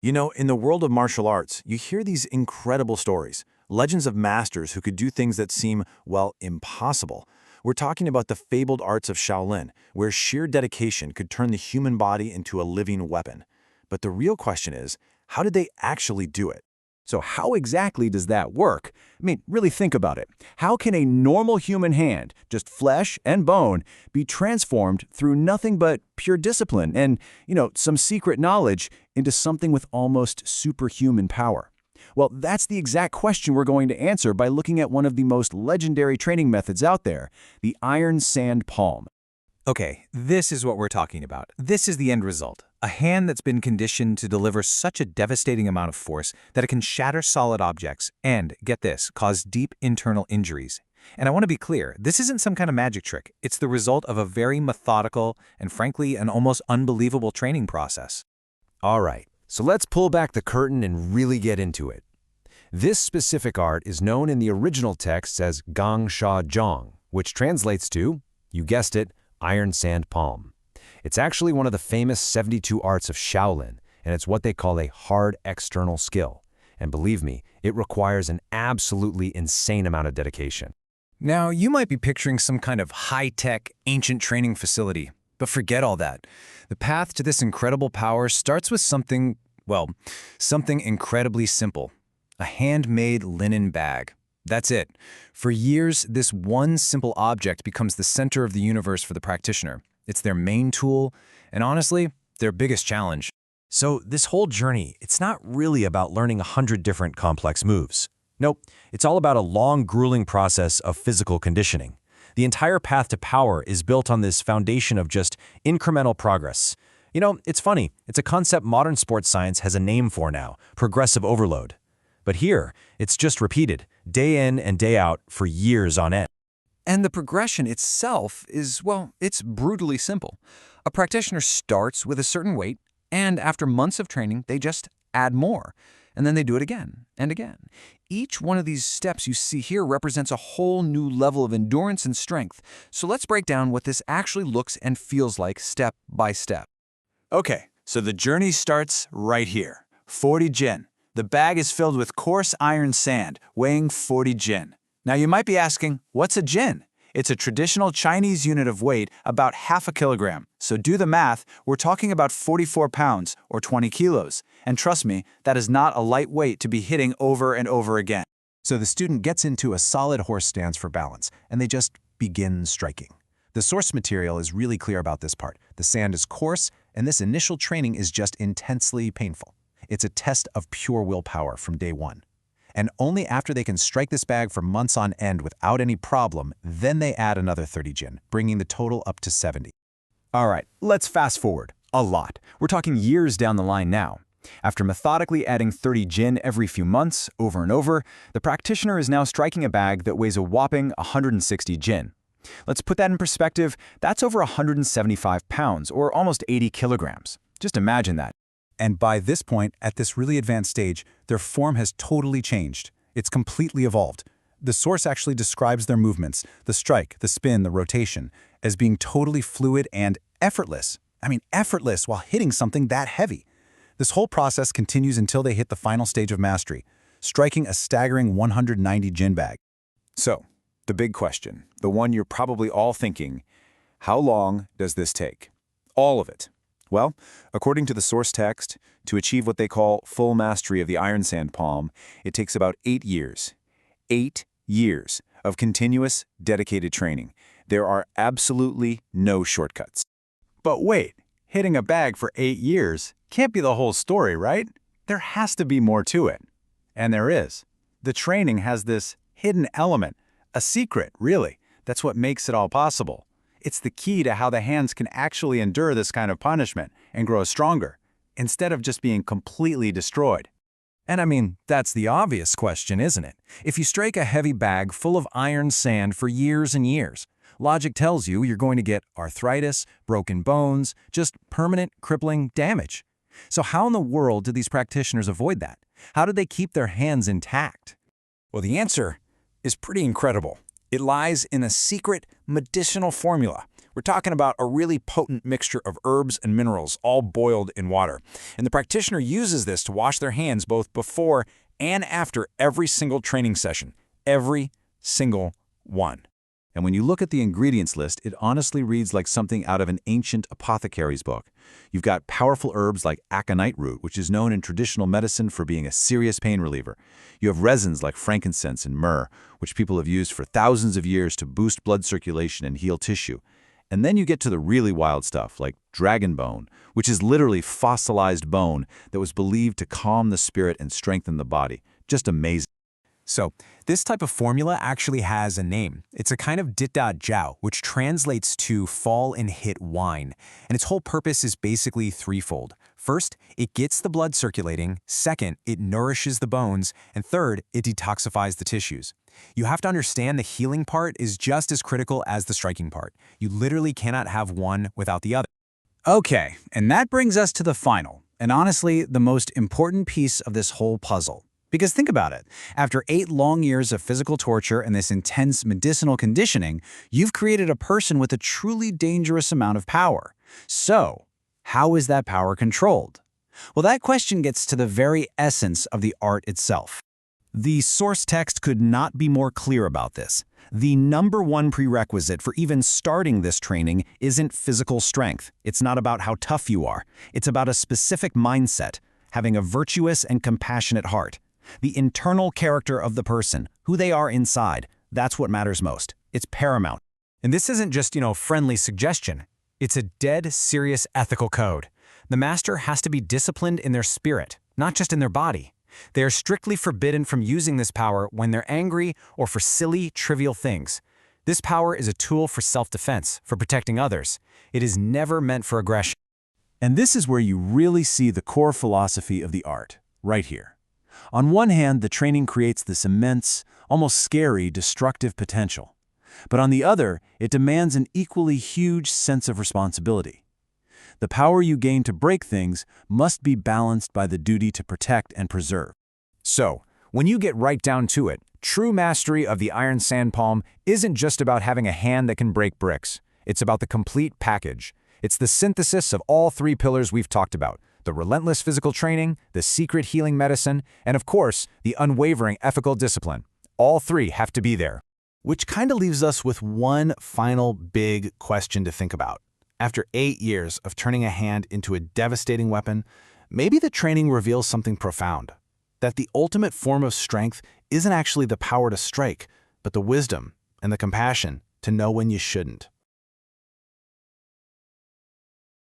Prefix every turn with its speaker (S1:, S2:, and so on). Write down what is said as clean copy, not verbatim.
S1: You know, in the world of martial arts, you hear these incredible stories, legends of masters who could do things that seem, well, impossible. We're talking about the fabled arts of Shaolin, where sheer dedication could turn the human body into a living weapon. But the real question is, how did they actually do it?
S2: So how exactly does that work? I mean, really think about it. How can a normal human hand, just flesh and bone, be transformed through nothing but pure discipline and, some secret knowledge into something with almost superhuman power? Well, that's the exact question we're going to answer by looking at one of the most legendary training methods out there, the iron sand palm.
S3: Okay, this is what we're talking about. This is the end result. A hand that's been conditioned to deliver such a devastating amount of force that it can shatter solid objects and, get this, cause deep internal injuries. And I want to be clear, this isn't some kind of magic trick. It's the result of a very methodical and, frankly, an almost unbelievable training process.
S4: All right, so let's pull back the curtain and really get into it. This specific art is known in the original texts as Gang Sha Zhang, which translates to, you guessed it, iron sand palm. It's actually one of the famous 72 arts of Shaolin, and it's what they call a hard external skill. And believe me, it requires an absolutely insane amount of dedication.
S3: Now, you might be picturing some kind of high-tech, ancient training facility, but forget all that. The path to this incredible power starts with something incredibly simple. A handmade linen bag. That's it. For years, this one simple object becomes the center of the universe for the practitioner. It's their main tool, and honestly, their biggest challenge.
S1: So this whole journey, it's not really about learning 100 different complex moves. Nope, it's all about a long, grueling process of physical conditioning. The entire path to power is built on this foundation of just incremental progress. You know, it's funny, it's a concept modern sports science has a name for now, progressive overload. But here, it's just repeated, day in and day out for years on end.
S3: And the progression itself is, it's brutally simple. A practitioner starts with a certain weight, and after months of training, they just add more. And then they do it again and again. Each one of these steps you see here represents a whole new level of endurance and strength. So let's break down what this actually looks and feels like step by step.
S5: Okay, so the journey starts right here. 40 jin. The bag is filled with coarse iron sand, weighing 40 jin. Now you might be asking, what's a jin? It's a traditional Chinese unit of weight, about half a kilogram. So do the math, we're talking about 44 pounds, or 20 kilos. And trust me, that is not a light weight to be hitting over and over again.
S6: So the student gets into a solid horse stance for balance, and they just begin striking. The source material is really clear about this part. The sand is coarse, and this initial training is just intensely painful. It's a test of pure willpower from day one. And only after they can strike this bag for months on end without any problem, then they add another 30 jin, bringing the total up to 70.
S2: All right, let's fast forward. A lot. We're talking years down the line now. After methodically adding 30 jin every few months, over and over, the practitioner is now striking a bag that weighs a whopping 160 jin. Let's put that in perspective. That's over 175 pounds, or almost 80 kilograms. Just imagine that.
S6: And by this point, at this really advanced stage, their form has totally changed. It's completely evolved. The source actually describes their movements, the strike, the spin, the rotation, as being totally fluid and effortless. I mean, effortless while hitting something that heavy. This whole process continues until they hit the final stage of mastery, striking a staggering 190 jin bag.
S5: So, the big question, the one you're probably all thinking, how long does this take? All of it. Well, according to the source text, to achieve what they call full mastery of the iron sand palm, it takes about 8 years. 8 years of continuous, dedicated training. There are absolutely no shortcuts.
S1: But wait, hitting a bag for 8 years can't be the whole story, right? There has to be more to it. And there is. The training has this hidden element, a secret, really. That's what makes it all possible. It's the key to how the hands can actually endure this kind of punishment and grow stronger, instead of just being completely destroyed. And I mean, that's the obvious question, isn't it? If you strike a heavy bag full of iron sand for years and years, logic tells you you're going to get arthritis, broken bones, just permanent, crippling damage. So how in the world did these practitioners avoid that? How did they keep their hands intact?
S5: Well, the answer is pretty incredible. It lies in a secret medicinal formula.
S2: We're talking about a really potent mixture of herbs and minerals, all boiled in water. And the practitioner uses this to wash their hands both before and after every single training session. Every single one.
S1: And when you look at the ingredients list, it honestly reads like something out of an ancient apothecary's book. You've got powerful herbs like aconite root, which is known in traditional medicine for being a serious pain reliever. You have resins like frankincense and myrrh, which people have used for thousands of years to boost blood circulation and heal tissue. And then you get to the really wild stuff, like dragon bone, which is literally fossilized bone that was believed to calm the spirit and strengthen the body. Just amazing.
S6: So, this type of formula actually has a name. It's a kind of Dita Jiao, which translates to fall and hit wine. And its whole purpose is basically threefold. First, it gets the blood circulating. Second, it nourishes the bones. And third, it detoxifies the tissues. You have to understand the healing part is just as critical as the striking part. You literally cannot have one without the other.
S5: Okay, and that brings us to the final, and honestly, the most important piece of this whole puzzle. Because think about it, after 8 long years of physical torture and this intense medicinal conditioning, you've created a person with a truly dangerous amount of power. So, how is that power controlled? Well, that question gets to the very essence of the art itself.
S2: The source text could not be more clear about this. The #1 prerequisite for even starting this training isn't physical strength. It's not about how tough you are. It's about a specific mindset, having a virtuous and compassionate heart. The internal character of the person, who they are inside, that's what matters most. It's paramount.
S6: And this isn't just, friendly suggestion. It's a dead serious ethical code. The master has to be disciplined in their spirit, not just in their body. They are strictly forbidden from using this power when they're angry or for silly, trivial things. This power is a tool for self-defense, for protecting others. It is never meant for aggression.
S2: And this is where you really see the core philosophy of the art, right here. On one hand, the training creates this immense, almost scary, destructive potential. But on the other, it demands an equally huge sense of responsibility. The power you gain to break things must be balanced by the duty to protect and preserve. So, when you get right down to it, true mastery of the iron sand palm isn't just about having a hand that can break bricks. It's about the complete package. It's the synthesis of all 3 pillars we've talked about: the relentless physical training, the secret healing medicine, and of course, the unwavering ethical discipline. All 3 have to be there.
S5: Which kind of leaves us with one final big question to think about. After 8 years of turning a hand into a devastating weapon, maybe the training reveals something profound. That the ultimate form of strength isn't actually the power to strike, but the wisdom and the compassion to know when you shouldn't.